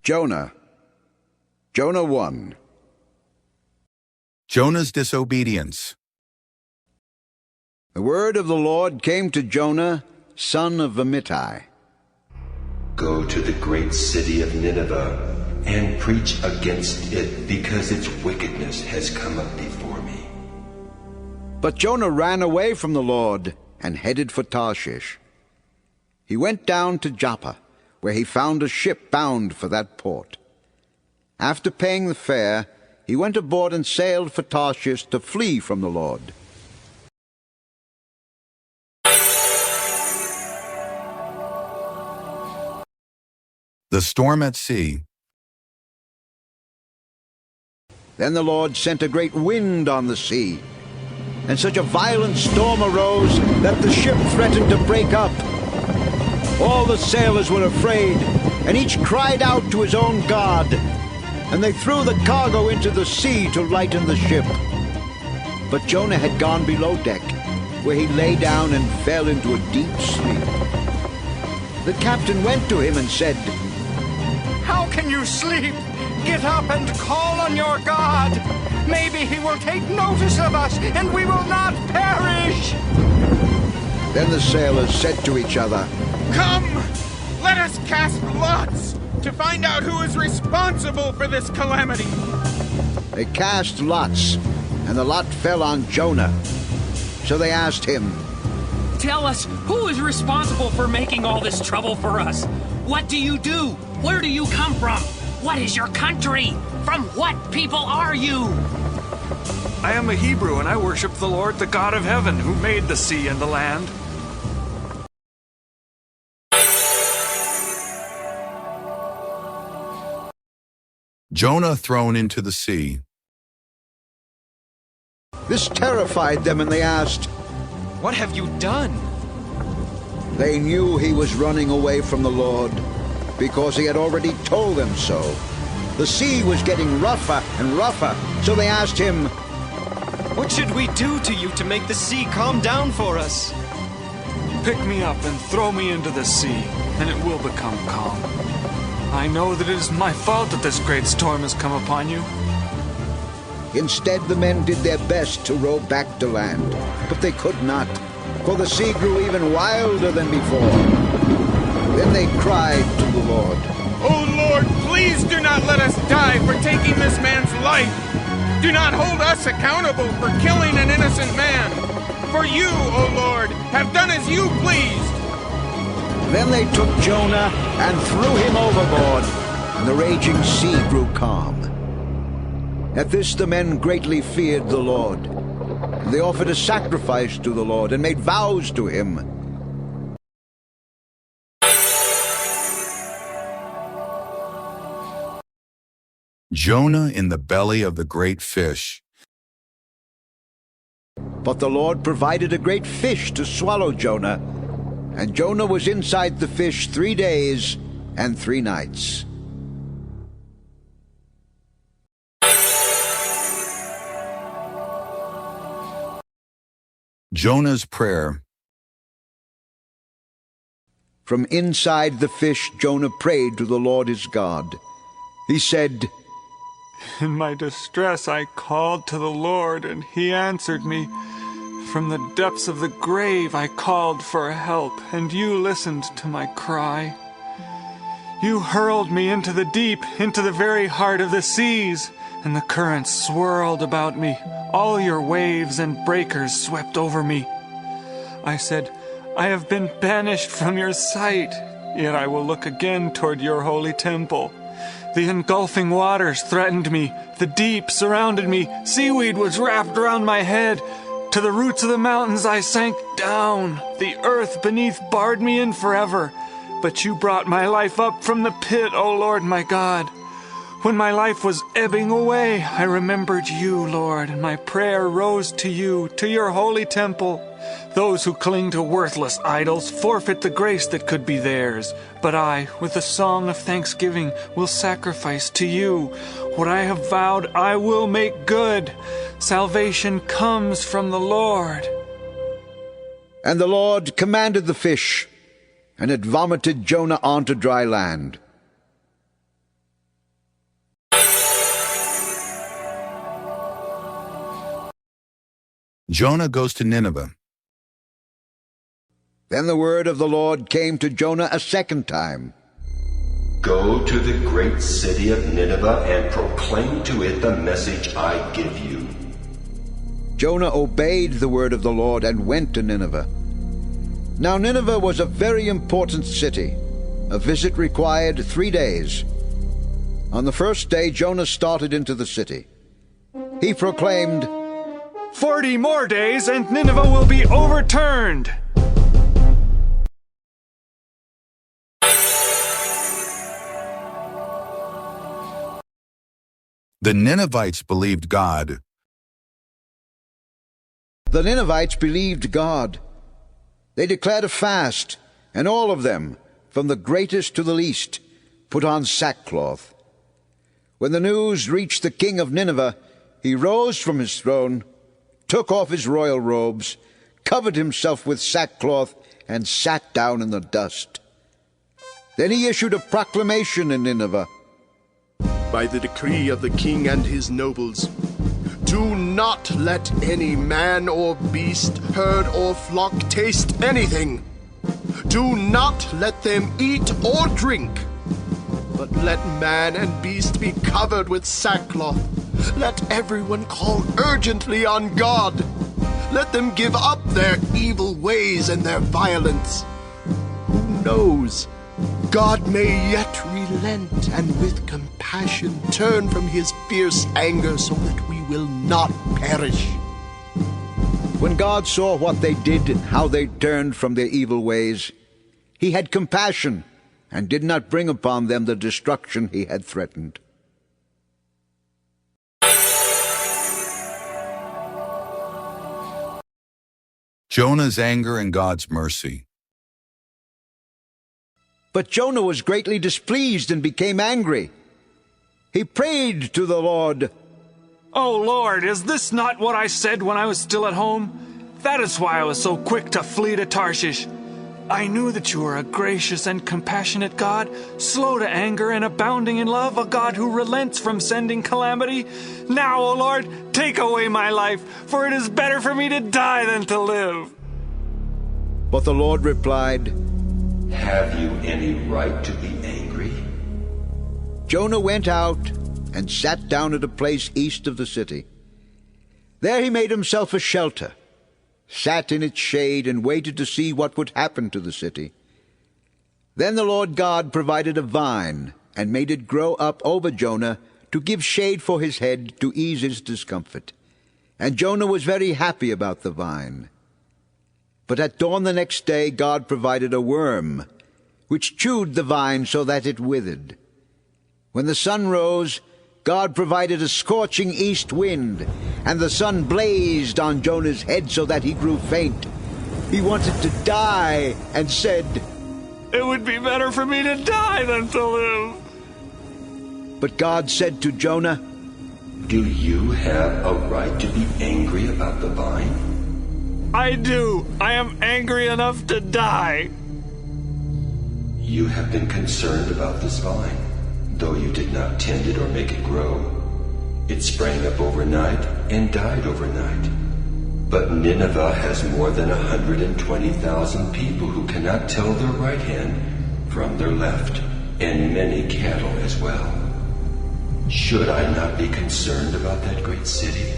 Jonah 1. Jonah's disobedience. The word of the Lord came to Jonah, son of Amittai. Go to the great city of Nineveh and preach against it, because its wickedness has come up before me. But Jonah ran away from the Lord and headed for Tarshish. He went down to Joppa, where he found a ship bound for that port. After paying the fare, he went aboard and sailed for Tarshish to flee from the Lord. The storm at sea. Then the Lord sent a great wind on the sea, and such a violent storm arose that the ship threatened to break up. All the sailors were afraid, and each cried out to his own god, and they threw the cargo into the sea to lighten the ship. But Jonah had gone below deck, where he lay down and fell into a deep sleep. The captain went to him and said, "How can you sleep? Get up and call on your God. Maybe he will take notice of us, and we will not perish." Then the sailors said to each other, "Come, let us cast lots to find out who is responsible for this calamity." They cast lots, and the lot fell on Jonah. So they asked him, "Tell us, who is responsible for making all this trouble for us? What do you do? Where do you come from? What is your country? From what people are you?" "I am a Hebrew, and I worship the Lord, the God of heaven, who made the sea and the land." Jonah thrown into the sea. This terrified them, and they asked, "What have you done?" They knew he was running away from the Lord, because he had already told them so. The sea was getting rougher and rougher, so they asked him, "What should we do to you to make the sea calm down for us?" "Pick me up and throw me into the sea, and it will become calm. I know that it is my fault that this great storm has come upon you." Instead, the men did their best to row back to land, but they could not, for the sea grew even wilder than before. Then they cried to the Lord, "O Lord, please do not let us die for taking this man's life. Do not hold us accountable for killing an innocent man. For you, O Lord, have done as you pleased." Then they took Jonah and threw him overboard, and the raging sea grew calm. At this the men greatly feared the Lord. They offered a sacrifice to the Lord and made vows to him. Jonah in the belly of the great fish. But the Lord provided a great fish to swallow Jonah, and Jonah was inside the fish 3 days and 3 nights. Jonah's prayer. From inside the fish, Jonah prayed to the Lord his God. He said, "In my distress I called to the Lord, and he answered me. From the depths of the grave I called for help, and you listened to my cry. You hurled me into the deep, into the very heart of the seas, and the currents swirled about me. All your waves and breakers swept over me. I said, I have been banished from your sight, yet I will look again toward your holy temple. The engulfing waters threatened me. The deep surrounded me. Seaweed was wrapped around my head. To the roots of the mountains I sank down. The earth beneath barred me in forever. But you brought my life up from the pit, O Lord my God. When my life was ebbing away, I remembered you, Lord, and my prayer rose to you, to your holy temple. Those who cling to worthless idols forfeit the grace that could be theirs. But I, with a song of thanksgiving, will sacrifice to you. What I have vowed, I will make good. Salvation comes from the Lord. And the Lord commanded the fish, and it vomited Jonah onto dry land. Jonah goes to Nineveh. Then the word of the Lord came to Jonah a second time. Go to the great city of Nineveh and proclaim to it the message I give you. Jonah obeyed the word of the Lord and went to Nineveh. Now Nineveh was a very important city. A visit required 3 days. On the first day, Jonah started into the city. He proclaimed, 40 more days and Nineveh will be overturned. The Ninevites believed God. The Ninevites believed God. They declared a fast, and all of them, from the greatest to the least, put on sackcloth. When the news reached the king of Nineveh, he rose from his throne, took off his royal robes, covered himself with sackcloth, and sat down in the dust. Then he issued a proclamation in Nineveh. By the decree of the king and his nobles, do not let any man or beast, herd or flock taste anything. Do not let them eat or drink, but let man and beast be covered with sackcloth. Let everyone call urgently on God. Let them give up their evil ways and their violence. Who knows? God may yet relent and with compassion turn from his fierce anger so that we will not perish. When God saw what they did and how they turned from their evil ways, he had compassion and did not bring upon them the destruction he had threatened. Jonah's anger and God's mercy. But Jonah was greatly displeased and became angry. He prayed to the Lord, Oh Lord, is this not what I said when I was still at home? That is why I was so quick to flee to Tarshish. I knew that you were a gracious and compassionate God, slow to anger and abounding in love, a God who relents from sending calamity. Now, O Lord, take away my life, for it is better for me to die than to live. But the Lord replied, Have you any right to be angry? Jonah went out and sat down at a place east of the city. There he made himself a shelter, sat in its shade, and waited to see what would happen to the city. Then the Lord God provided a vine and made it grow up over Jonah to give shade for his head to ease his discomfort. And Jonah was very happy about the vine. But at dawn the next day God provided a worm, which chewed the vine so that it withered. When the sun rose, God provided a scorching east wind, and the sun blazed on Jonah's head so that he grew faint. He wanted to die and said, It would be better for me to die than to live. But God said to Jonah, Do you have a right to be angry about the vine? I do. I am angry enough to die. You have been concerned about this vine, though you did not tend it or make it grow. It sprang up overnight and died overnight. But Nineveh has more than 120,000 people who cannot tell their right hand from their left, and many cattle as well. Should I not be concerned about that great city?